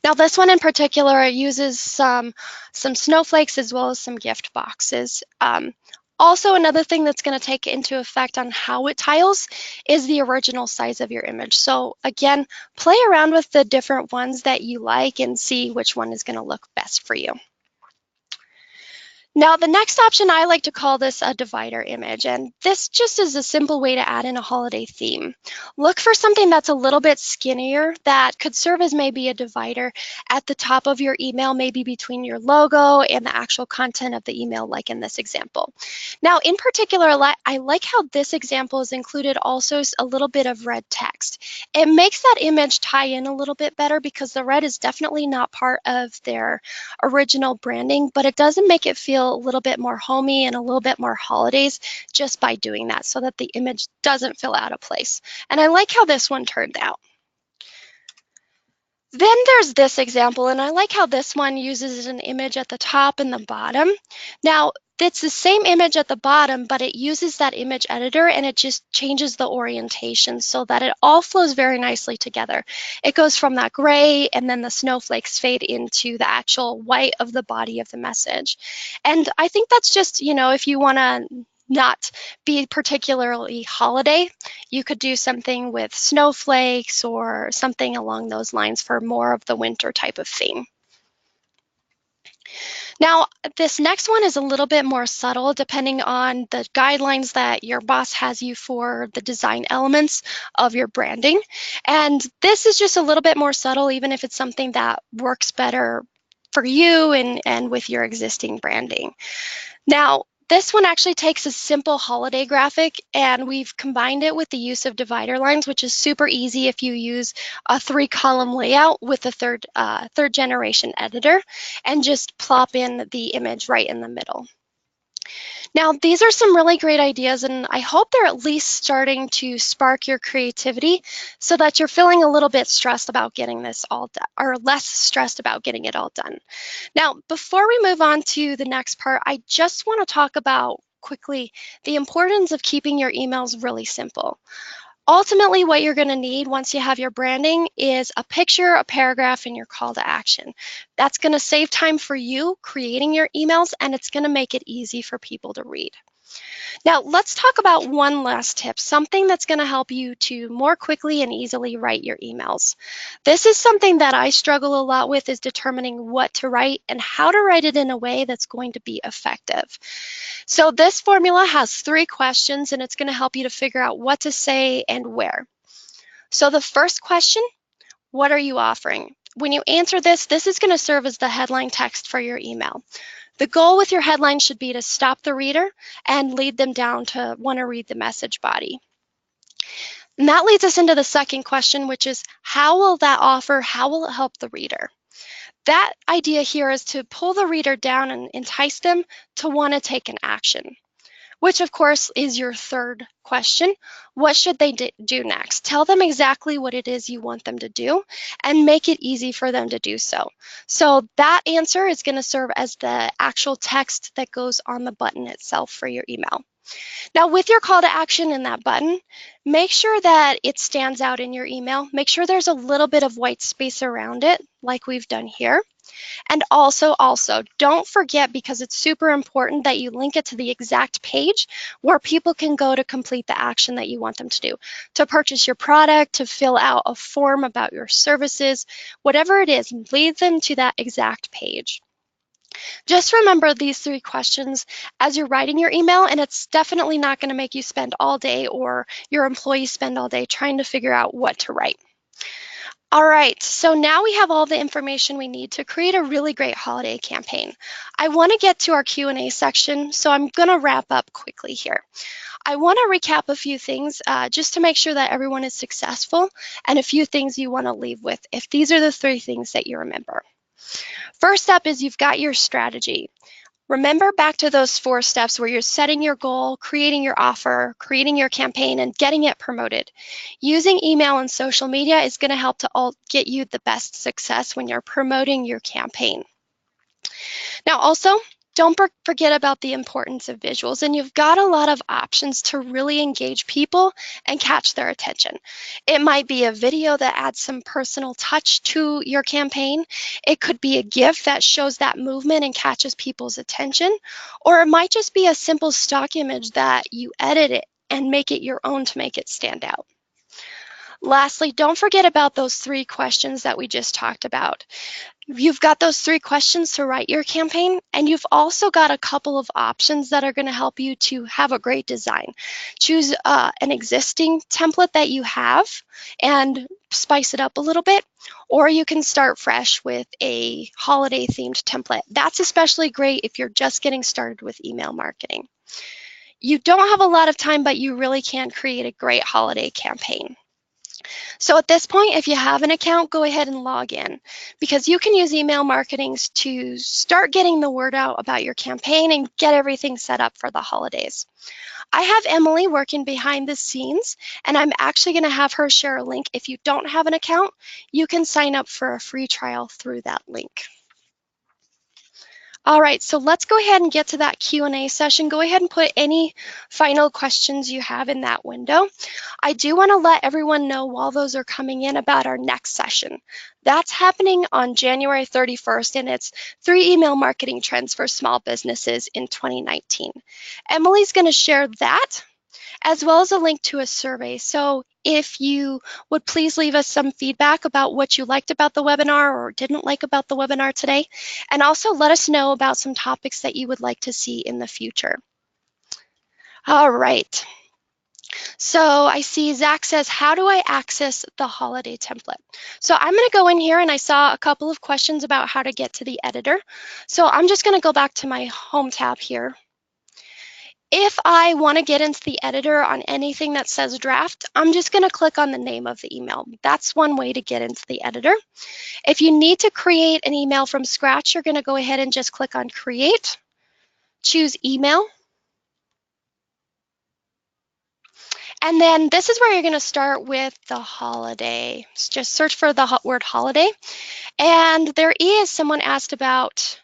Now, this one in particular uses some snowflakes as well as some gift boxes. Also, another thing that's going to take into effect on how it tiles is the original size of your image. So again, play around with the different ones that you like and see which one is going to look best for you. Now, the next option, I like to call this a divider image, and this just is a simple way to add in a holiday theme. Look for something that's a little bit skinnier that could serve as maybe a divider at the top of your email, maybe between your logo and the actual content of the email, like in this example. Now, in particular, I like how this example is included also a little bit of red text. It makes that image tie in a little bit better because the red is definitely not part of their original branding, but it doesn't make it feel a little bit more homey and a little bit more holidays just by doing that, so that the image doesn't feel out of place. And I like how this one turned out. Then there's this example, and I like how this one uses an image at the top and the bottom. Now, it's the same image at the bottom, but it uses that image editor and it just changes the orientation so that it all flows very nicely together. It goes from that gray and then the snowflakes fade into the actual white of the body of the message. And I think that's just, if you want to not be particularly holiday, you could do something with snowflakes or something along those lines for more of the winter type of theme. Now, this next one is a little bit more subtle depending on the guidelines that your boss has you for the design elements of your branding. And this is just a little bit more subtle, even if it's something that works better for you and with your existing branding. Now, this one actually takes a simple holiday graphic and we've combined it with the use of divider lines, which is super easy if you use a 3-column layout with a third generation editor, and just plop in the image right in the middle. Now, these are some really great ideas, and I hope they're at least starting to spark your creativity so that you're feeling a little bit stressed about getting this all done, or less stressed about getting it all done. Now, before we move on to the next part, I just want to talk about quickly the importance of keeping your emails really simple. Ultimately, what you're going to need once you have your branding is a picture, a paragraph, and your call to action. That's going to save time for you creating your emails, and it's going to make it easy for people to read. Now, let's talk about one last tip, something that's going to help you to more quickly and easily write your emails. This is something that I struggle a lot with, is determining what to write and how to write it in a way that's going to be effective. So this formula has 3 questions, and it's going to help you to figure out what to say and where. So the first question, what are you offering? When you answer this, this is going to serve as the headline text for your email. The goal with your headline should be to stop the reader and lead them down to want to read the message body. And that leads us into the second question, which is, how will that offer, how will it help the reader? That idea here is to pull the reader down and entice them to want to take an action, which of course is your third question. What should they do next? Tell them exactly what it is you want them to do and make it easy for them to do so. So that answer is going to serve as the actual text that goes on the button itself for your email. Now, with your call to action in that button, make sure that it stands out in your email. Make sure there's a little bit of white space around it, like we've done here. And also, don't forget, because it's super important, that you link it to the exact page where people can go to complete the action that you want them to do, to purchase your product, to fill out a form about your services, whatever it is, lead them to that exact page. Just remember these 3 questions as you're writing your email, and it's definitely not going to make you spend all day or your employees spend all day trying to figure out what to write. All right, so now we have all the information we need to create a really great holiday campaign. I want to get to our Q&A section, so I'm going to wrap up quickly here. I want to recap a few things just to make sure that everyone is successful, and a few things you want to leave with if these are the 3 things that you remember. First up is you've got your strategy. Remember back to those 4 steps where you're setting your goal, creating your offer, creating your campaign, and getting it promoted. Using email and social media is going to help to get you the best success when you're promoting your campaign. Now, also, don't forget about the importance of visuals, and you've got a lot of options to really engage people and catch their attention. It might be a video that adds some personal touch to your campaign. It could be a GIF that shows that movement and catches people's attention, or it might just be a simple stock image that you edit it and make it your own to make it stand out. Lastly, don't forget about those 3 questions that we just talked about. You've got those 3 questions to write your campaign, and you've also got a couple of options that are going to help you to have a great design. Choose an existing template that you have and spice it up a little bit, or you can start fresh with a holiday themed template. That's especially great if you're just getting started with email marketing. You don't have a lot of time, but you really can create a great holiday campaign. So at this point, if you have an account, go ahead and log in, because you can use email marketing to start getting the word out about your campaign and get everything set up for the holidays. I have Emily working behind the scenes, and I'm actually going to have her share a link. If you don't have an account, you can sign up for a free trial through that link. All right, so let's go ahead and get to that Q&A session. Go ahead and put any final questions you have in that window. I do want to let everyone know while those are coming in about our next session. That's happening on January 31st, and it's 3 email marketing trends for small businesses in 2019. Emily's going to share that, as well as a link to a survey. So if you would please leave us some feedback about what you liked about the webinar or didn't like about the webinar today, and also let us know about some topics that you would like to see in the future. All right. So I see Zach says, how do I access the holiday template? So I'm going to go in here, and I saw a couple of questions about how to get to the editor. So I'm just going to go back to my home tab here. If I want to get into the editor on anything that says draft, I'm just going to click on the name of the email. That's one way to get into the editor. If you need to create an email from scratch, you're going to go ahead and just click on create, choose email. And then this is where you're going to start with the holiday. Just search for the word holiday. And there is someone asked about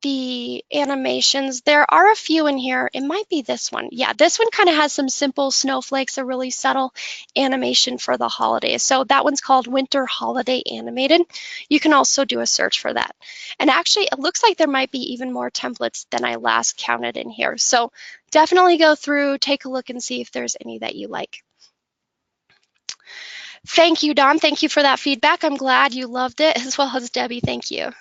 the animations. There are a few in here. It might be this one. Yeah, this one kind of has some simple snowflakes, a really subtle animation for the holidays. So that one's called Winter Holiday Animated. You can also do a search for that. And actually, it looks like there might be even more templates than I last counted in here. So definitely go through, take a look, and see if there's any that you like. Thank you, Don. Thank you for that feedback. I'm glad you loved it, as well as Debbie. Thank you.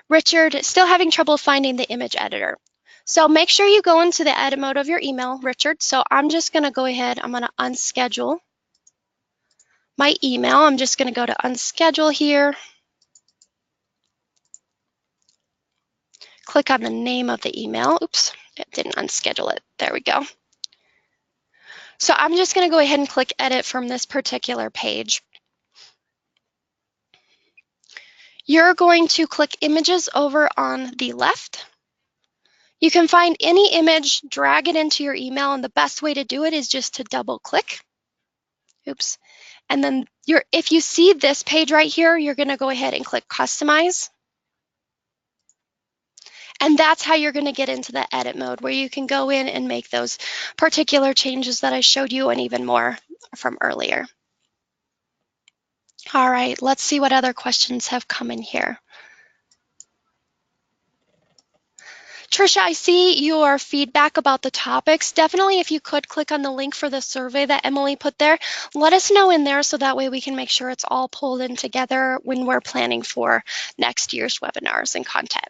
Richard, still having trouble finding the image editor. So make sure you go into the edit mode of your email, Richard. So I'm just going to go ahead. I'm going to unschedule my email. I'm just going to go to unschedule here. Click on the name of the email. Oops, it didn't unschedule it. There we go. So I'm just going to go ahead and click edit from this particular page. You're going to click images over on the left. You can find any image, drag it into your email, and the best way to do it is just to double click. Oops. And then if you see this page right here, you're going to go ahead and click customize. And that's how you're going to get into the edit mode, where you can go in and make those particular changes that I showed you and even more from earlier. All right, let's see what other questions have come in here. Trisha, I see your feedback about the topics. Definitely, if you could click on the link for the survey that Emily put there, let us know in there so that way we can make sure it's all pulled in together when we're planning for next year's webinars and content.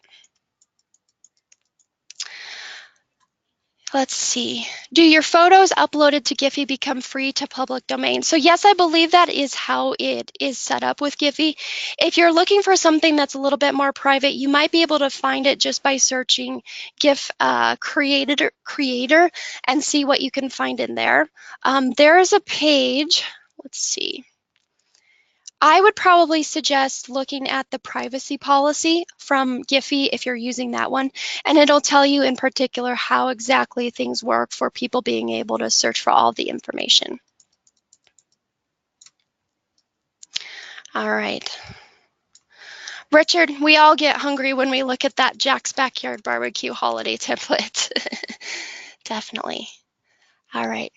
Let's see. Do your photos uploaded to Giphy become free to public domain? So yes, I believe that is how it is set up with Giphy. If you're looking for something that's a little bit more private, you might be able to find it just by searching GIF creator and see what you can find in there. There is a page. Let's see. I would probably suggest looking at the privacy policy from Giphy if you're using that one, and it'll tell you in particular how exactly things work for people being able to search for all the information. All right. Richard, we all get hungry when we look at that Jack's Backyard Barbecue holiday template. Definitely. All right.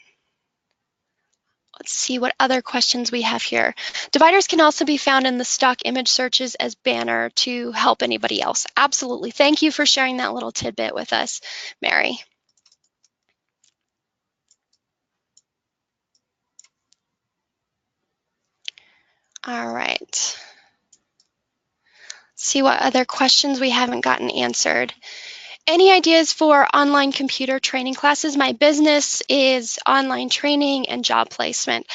Let's see what other questions we have here. Dividers can also be found in the stock image searches as banner to help anybody else. Absolutely. Thank you for sharing that little tidbit with us, Mary. All right. Let's see what other questions we haven't gotten answered. Any ideas for online computer training classes? My business is online training and job placement.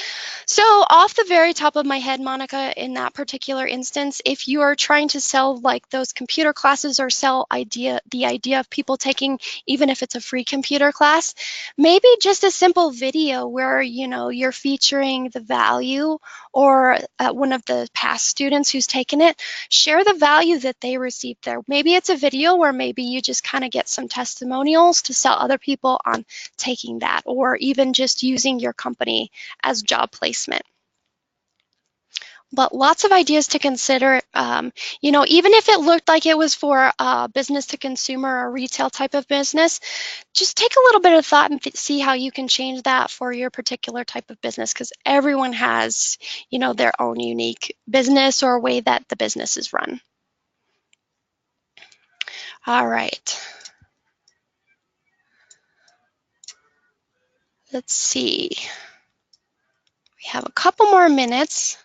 So off the very top of my head, Monica, in that particular instance, if you are trying to sell like those computer classes or sell the idea of people taking, even if it's a free computer class, maybe just a simple video where, you know, you're featuring the value, or one of the past students who's taken it, share the value that they received there. Maybe it's a video where maybe you just kind of get some testimonials to sell other people on taking that, or even just using your company as job placement. But lots of ideas to consider. You know, even if it looked like it was for a business to consumer or retail type of business, just take a little bit of thought and see how you can change that for your particular type of business, because everyone has, you know, their own unique business or way that the business is run. All right. Let's see. We have a couple more minutes.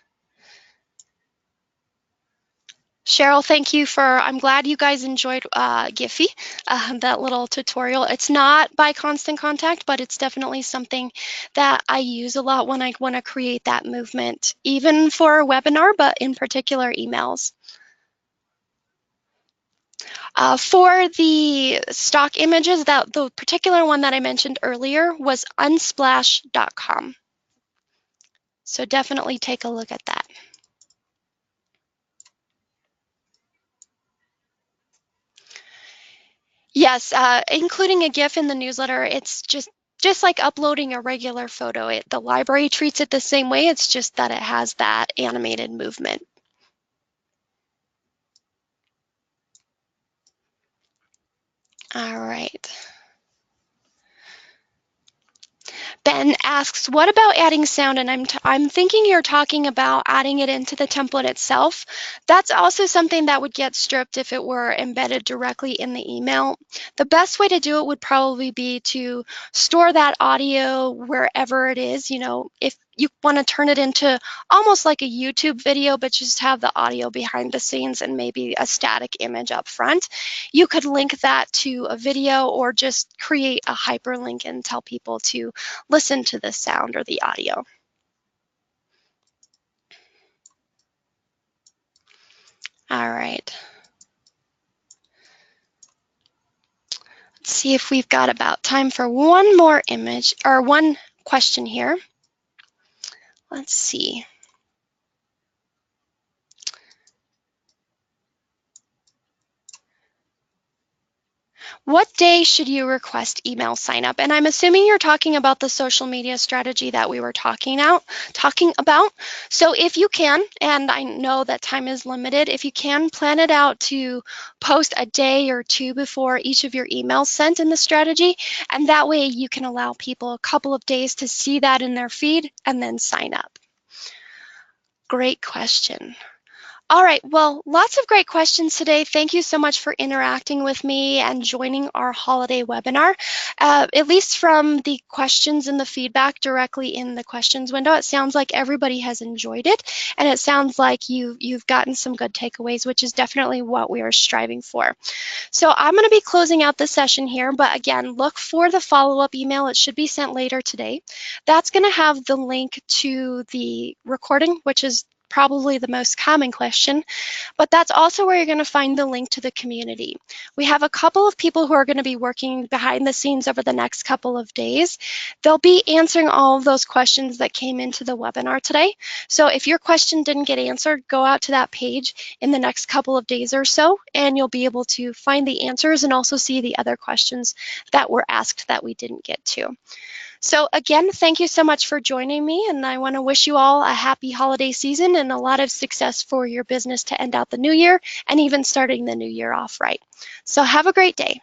Cheryl, thank you I'm glad you guys enjoyed Giphy, that little tutorial. It's not by Constant Contact, but it's definitely something that I use a lot when I want to create that movement, even for a webinar, but in particular emails. For the stock images, the particular one that I mentioned earlier was unsplash.com. So definitely take a look at that. Yes, including a GIF in the newsletter, it's just like uploading a regular photo. The library treats it the same way, it's just that it has that animated movement. All right. Ben asks, what about adding sound? And I'm thinking you're talking about adding it into the template itself. That's also something that would get stripped if it were embedded directly in the email. The best way to do it would probably be to store that audio wherever it is. You know, if you want to turn it into almost like a YouTube video, but just have the audio behind the scenes and maybe a static image up front, you could link that to a video or just create a hyperlink and tell people to listen to the sound or the audio. All right. Let's see if we've got about time for one more image or one question here. Let's see. What day should you request email sign up? And I'm assuming you're talking about the social media strategy that we were talking about. So if you can, and I know that time is limited, if you can plan it out to post a day or two before each of your emails sent in the strategy, and that way you can allow people a couple of days to see that in their feed and then sign up. Great question. All right, well, lots of great questions today. Thank you so much for interacting with me and joining our holiday webinar. At least from the questions and the feedback directly in the questions window, it sounds like everybody has enjoyed it, and it sounds like you've gotten some good takeaways, which is definitely what we are striving for. So I'm going to be closing out the session here, but again, look for the follow-up email. It should be sent later today. That's going to have the link to the recording, which is probably the most common question, but that's also where you're going to find the link to the community. We have a couple of people who are going to be working behind the scenes over the next couple of days. They'll be answering all of those questions that came into the webinar today. So if your question didn't get answered, go out to that page in the next couple of days or so, and you'll be able to find the answers and also see the other questions that were asked that we didn't get to. So again, thank you so much for joining me, and I want to wish you all a happy holiday season and a lot of success for your business to end out the new year and even starting the new year off right. So have a great day.